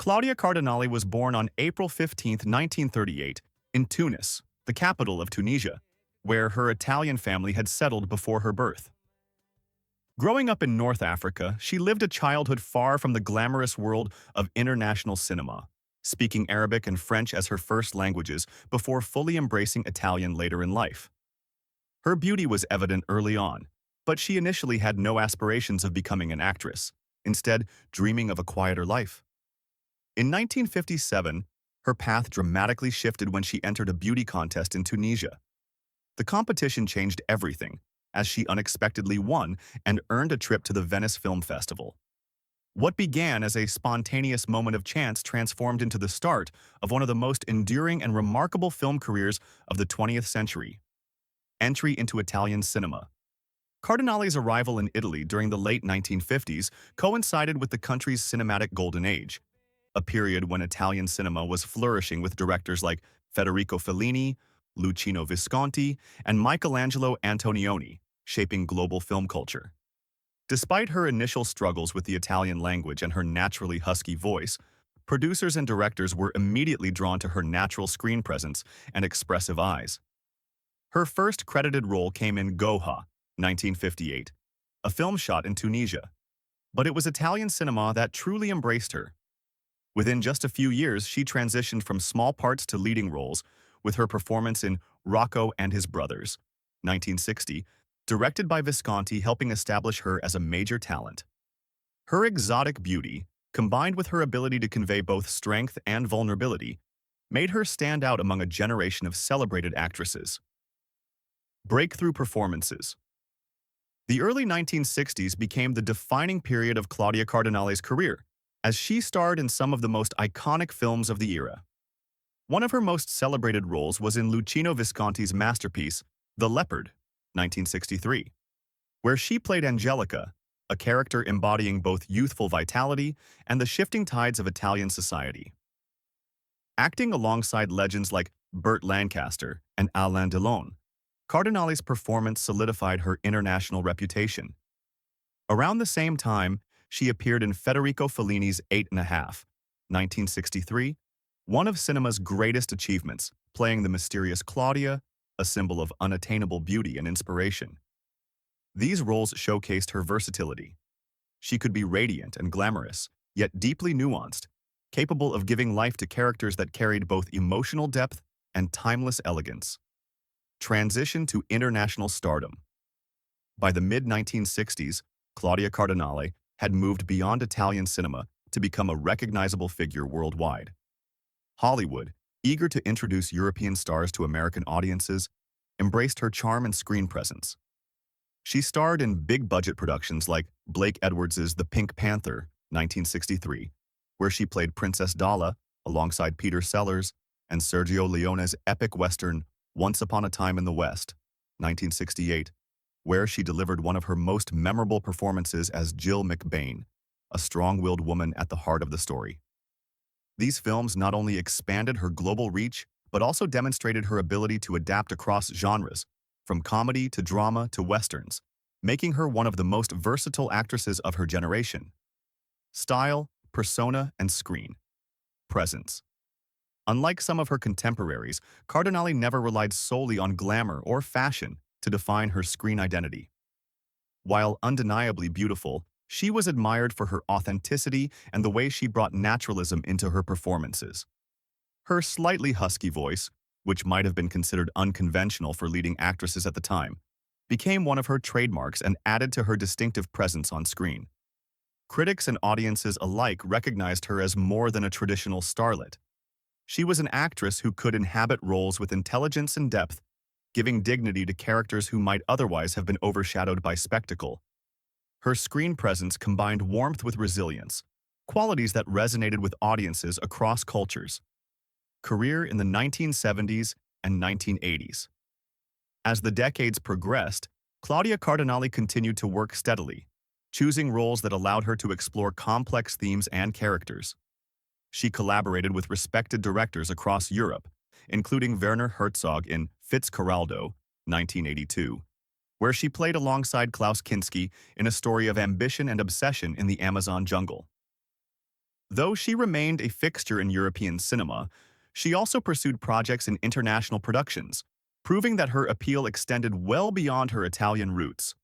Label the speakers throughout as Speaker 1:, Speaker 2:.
Speaker 1: Claudia Cardinale was born on April 15, 1938, in Tunis, the capital of Tunisia, where her Italian family had settled before her birth. Growing up in North Africa, she lived a childhood far from the glamorous world of international cinema, speaking Arabic and French as her first languages before fully embracing Italian later in life. Her beauty was evident early on, but she initially had no aspirations of becoming an actress, instead dreaming of a quieter life. In 1957, her path dramatically shifted when she entered a beauty contest in Tunisia. The competition changed everything, as she unexpectedly won and earned a trip to the Venice Film Festival. What began as a spontaneous moment of chance transformed into the start of one of the most enduring and remarkable film careers of the 20th century. Entry into Italian cinema. Cardinale's arrival in Italy during the late 1950s coincided with the country's cinematic golden age, a period when Italian cinema was flourishing with directors like Federico Fellini, Luchino Visconti, and Michelangelo Antonioni, shaping global film culture. Despite her initial struggles with the Italian language and her naturally husky voice, producers and directors were immediately drawn to her natural screen presence and expressive eyes. Her first credited role came in Goha, 1958, a film shot in Tunisia. But it was Italian cinema that truly embraced her. Within just a few years, she transitioned from small parts to leading roles, with her performance in Rocco and His Brothers, 1960, directed by Visconti, helping establish her as a major talent. Her exotic beauty, combined with her ability to convey both strength and vulnerability, made her stand out among a generation of celebrated actresses. Breakthrough performances. The early 1960s became the defining period of Claudia Cardinale's career, as she starred in some of the most iconic films of the era. One of her most celebrated roles was in Luchino Visconti's masterpiece, The Leopard, 1963, where she played Angelica, a character embodying both youthful vitality and the shifting tides of Italian society. Acting alongside legends like Burt Lancaster and Alain Delon, Cardinale's performance solidified her international reputation. Around the same time, she appeared in Federico Fellini's 8½, 1963, one of cinema's greatest achievements, playing the mysterious Claudia, a symbol of unattainable beauty and inspiration. These roles showcased her versatility. She could be radiant and glamorous, yet deeply nuanced, capable of giving life to characters that carried both emotional depth and timeless elegance. Transition to international stardom. By the mid-1960s, Claudia Cardinale had moved beyond Italian cinema to become a recognizable figure worldwide. Hollywood, eager to introduce European stars to American audiences, embraced her charm and screen presence. She starred in big-budget productions like Blake Edwards's The Pink Panther, 1963, where she played Princess Dalla alongside Peter Sellers, and Sergio Leone's epic western Once Upon a Time in the West, 1968, where she delivered one of her most memorable performances as Jill McBain, a strong-willed woman at the heart of the story. These films not only expanded her global reach, but also demonstrated her ability to adapt across genres, from comedy to drama to westerns, making her one of the most versatile actresses of her generation. Style, persona, and screen presence. Unlike some of her contemporaries, Cardinale never relied solely on glamour or fashion to define her screen identity. While undeniably beautiful, she was admired for her authenticity and the way she brought naturalism into her performances. Her slightly husky voice, which might have been considered unconventional for leading actresses at the time, became one of her trademarks and added to her distinctive presence on screen. Critics and audiences alike recognized her as more than a traditional starlet. She was an actress who could inhabit roles with intelligence and depth, giving dignity to characters who might otherwise have been overshadowed by spectacle. Her screen presence combined warmth with resilience, qualities that resonated with audiences across cultures. Career in the 1970s and 1980s. As the decades progressed, Claudia Cardinale continued to work steadily, choosing roles that allowed her to explore complex themes and characters. She collaborated with respected directors across Europe, including Werner Herzog in Fitzcarraldo, 1982, where she played alongside Klaus Kinski in a story of ambition and obsession in the Amazon jungle. Though she remained a fixture in European cinema, she also pursued projects in international productions, proving that her appeal extended well beyond her Italian roots.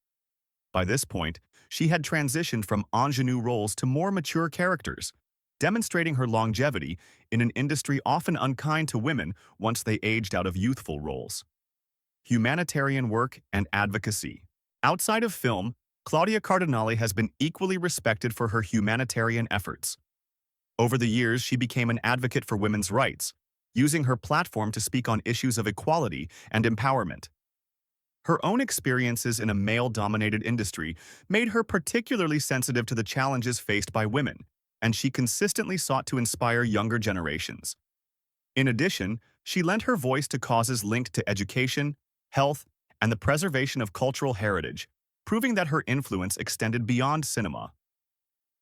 Speaker 1: By this point, she had transitioned from ingenue roles to more mature characters, demonstrating her longevity in an industry often unkind to women once they aged out of youthful roles. Humanitarian work and advocacy. Outside of film, Claudia Cardinale has been equally respected for her humanitarian efforts. Over the years, she became an advocate for women's rights, using her platform to speak on issues of equality and empowerment. Her own experiences in a male-dominated industry made her particularly sensitive to the challenges faced by women, and she consistently sought to inspire younger generations. In addition, she lent her voice to causes linked to education, health, and the preservation of cultural heritage, proving that her influence extended beyond cinema.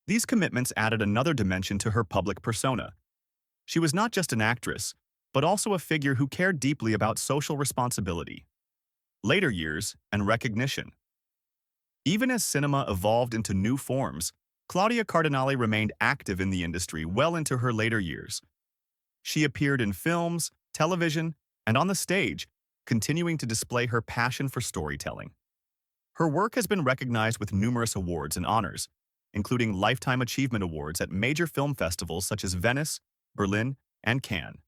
Speaker 1: These commitments added another dimension to her public persona. She was not just an actress, but also a figure who cared deeply about social responsibility. Later years and recognition. Even as cinema evolved into new forms, Claudia Cardinale remained active in the industry well into her later years. She appeared in films, television, and on the stage, continuing to display her passion for storytelling. Her work has been recognized with numerous awards and honors, including Lifetime Achievement Awards at major film festivals such as Venice, Berlin, and Cannes.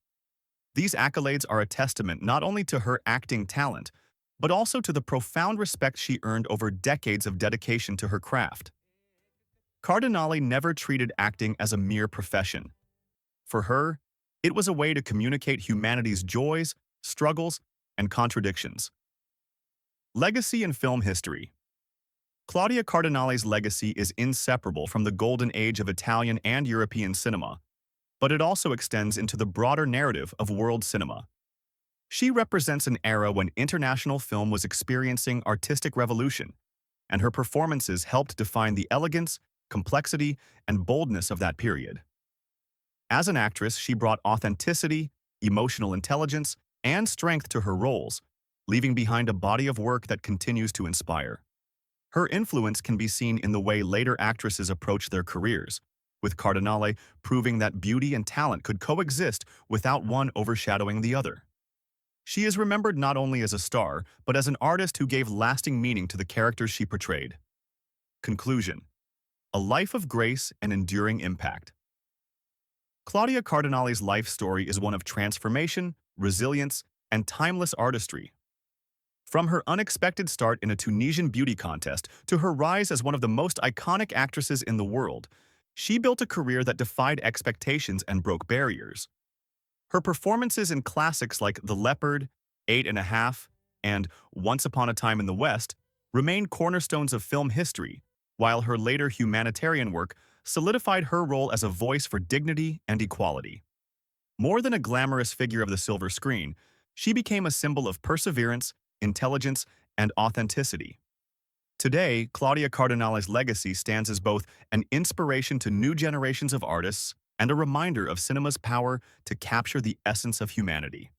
Speaker 1: These accolades are a testament not only to her acting talent, but also to the profound respect she earned over decades of dedication to her craft. Cardinale never treated acting as a mere profession. For her, it was a way to communicate humanity's joys, struggles, and contradictions. Legacy in film history. Claudia Cardinale's legacy is inseparable from the golden age of Italian and European cinema, but it also extends into the broader narrative of world cinema. She represents an era when international film was experiencing artistic revolution, and her performances helped define the elegance, complexity, and boldness of that period. As an actress, she brought authenticity, emotional intelligence, and strength to her roles, leaving behind a body of work that continues to inspire. Her influence can be seen in the way later actresses approach their careers, with Cardinale proving that beauty and talent could coexist without one overshadowing the other. She is remembered not only as a star, but as an artist who gave lasting meaning to the characters she portrayed. Conclusion. A life of grace and enduring impact. Claudia Cardinale's life story is one of transformation, resilience, and timeless artistry. From her unexpected start in a Tunisian beauty contest to her rise as one of the most iconic actresses in the world, she built a career that defied expectations and broke barriers. Her performances in classics like The Leopard, 8½, and Once Upon a Time in the West remain cornerstones of film history, while her later humanitarian work solidified her role as a voice for dignity and equality. More than a glamorous figure of the silver screen, she became a symbol of perseverance, intelligence, and authenticity. Today, Claudia Cardinale's legacy stands as both an inspiration to new generations of artists and a reminder of cinema's power to capture the essence of humanity.